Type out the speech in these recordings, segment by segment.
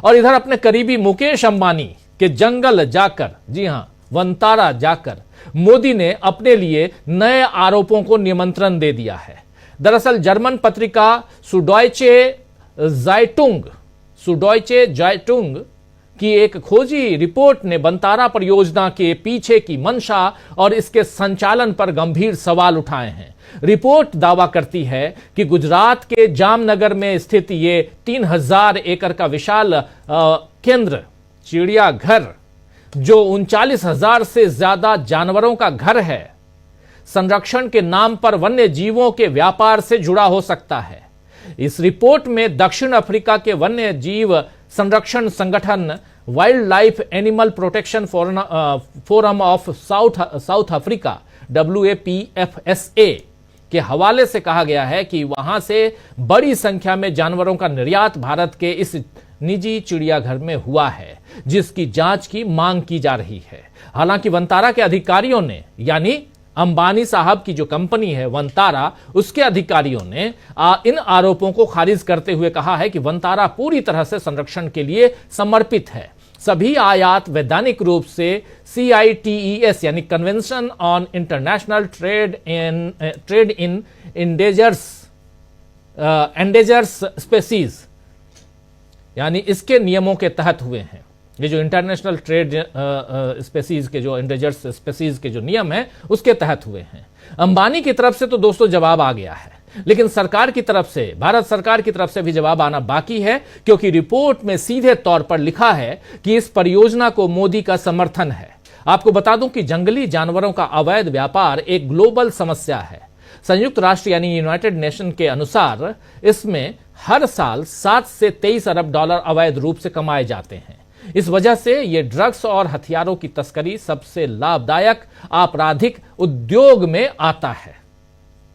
और इधर अपने करीबी मुकेश अंबानी के जंगल जाकर, जी हां वनतारा जाकर, मोदी ने अपने लिए नए आरोपों को निमंत्रण दे दिया है। दरअसल जर्मन पत्रिका सुडॉयचे जाइटुंग की एक खोजी रिपोर्ट ने वनतारा परियोजना के पीछे की मंशा और इसके संचालन पर गंभीर सवाल उठाए हैं। रिपोर्ट दावा करती है कि गुजरात के जामनगर में स्थित ये 3000 एकड़ का विशाल केंद्र चिड़ियाघर, जो 39,000 से ज्यादा जानवरों का घर है, संरक्षण के नाम पर वन्य जीवों के व्यापार से जुड़ा हो सकता है। इस रिपोर्ट में दक्षिण अफ्रीका के वन्य जीव संरक्षण संगठन wild life animal protection forum of south Africa WAPFSA के हवाले से कहा गया है कि वहां से बड़ी संख्या में जानवरों का निर्यात भारत के इस निजी चिड़ियाघर में हुआ है, जिसकी जांच की मांग की जा रही है। हालांकि वनतारा के अधिकारियों ने, यानी अंबानी साहब की जो कंपनी है वनतारा, उसके अधिकारियों ने इन आरोपों को खारिज करते हुए कहा है कि वनतारा पूरी तरह से संरक्षण के लिए समर्पित है। सभी आयात वैधानिक रूप से CITES यानी convention on international trade in endangered species यानी इसके नियमों के तहत हुए हैं। ये जो इंटरनेशनल ट्रेड स्पेसीज के जो एंडेजर्स स्पेसीज के जो नियम है उसके तहत हुए हैं। अंबानी की तरफ से तो दोस्तों जवाब आ गया है, लेकिन सरकार की तरफ से, भारत सरकार की तरफ से भी जवाब आना बाकी है, क्योंकि रिपोर्ट में सीधे तौर पर लिखा है कि इस परियोजना को मोदी का समर्थन है। आपको बता दूं कि जंगली जानवरों का अवैध व्यापार एक ग्लोबल समस्या है। संयुक्त राष्ट्र यानी यूनाइटेड नेशन के अनुसार इसमें हर साल 7 से 23 अरब डॉलर अवैध रूप से कमाए जाते हैं। इस वजह से यह ड्रग्स और हथियारों की तस्करी सबसे लाभदायक आपराधिक उद्योग में आता है।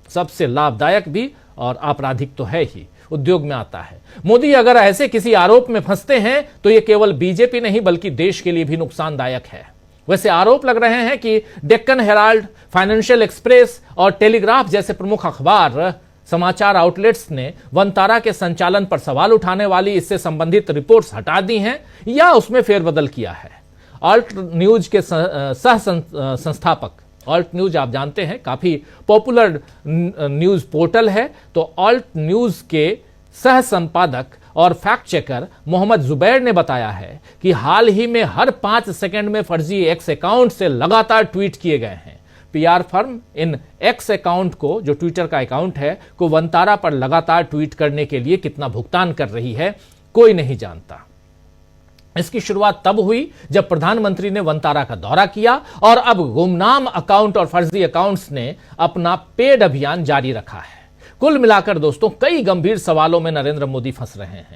सबसे लाभदायक भी और आपराधिक तो है ही, उद्योग में आता है। मोदी अगर ऐसे किसी आरोप में फंसते हैं तो यह केवल बीजेपी नहीं बल्कि देश के लिए भी नुकसानदायक है। वैसे आरोप लग रहे हैं कि डेक्कन हेराल्ड, फाइनेंशियल एक्सप्रेस और टेलीग्राफ जैसे प्रमुख अखबार समाचार आउटलेट्स ने वनतारा के संचालन पर सवाल उठाने वाली इससे संबंधित रिपोर्ट्स हटा दी हैं या उसमें फेरबदल किया है। ऑल्ट न्यूज के सह संस्थापक, ऑल्ट न्यूज आप जानते हैं काफी पॉपुलर न्यूज पोर्टल है, तो ऑल्ट न्यूज के सह संपादक और फैक्ट चेकर मोहम्मद जुबैर ने बताया है कि हाल ही में हर 5 सेकंड में फर्जी एक्स अकाउंट से लगातार ट्वीट किए गए हैं। PR फर्म इन एक्स अकाउंट को, जो ट्विटर का अकाउंट है, को वनतारा पर लगातार ट्वीट करने के लिए कितना भुगतान कर रही है, कोई नहीं जानता। इसकी शुरुआत तब हुई जब प्रधानमंत्री ने वनतारा का दौरा किया और अब गुमनाम अकाउंट और फर्जी अकाउंट्स ने अपना पेड अभियान जारी रखा है। कुल मिलाकर दोस्तों कई गंभीर सवालों में नरेंद्र मोदी फंस रहे हैं।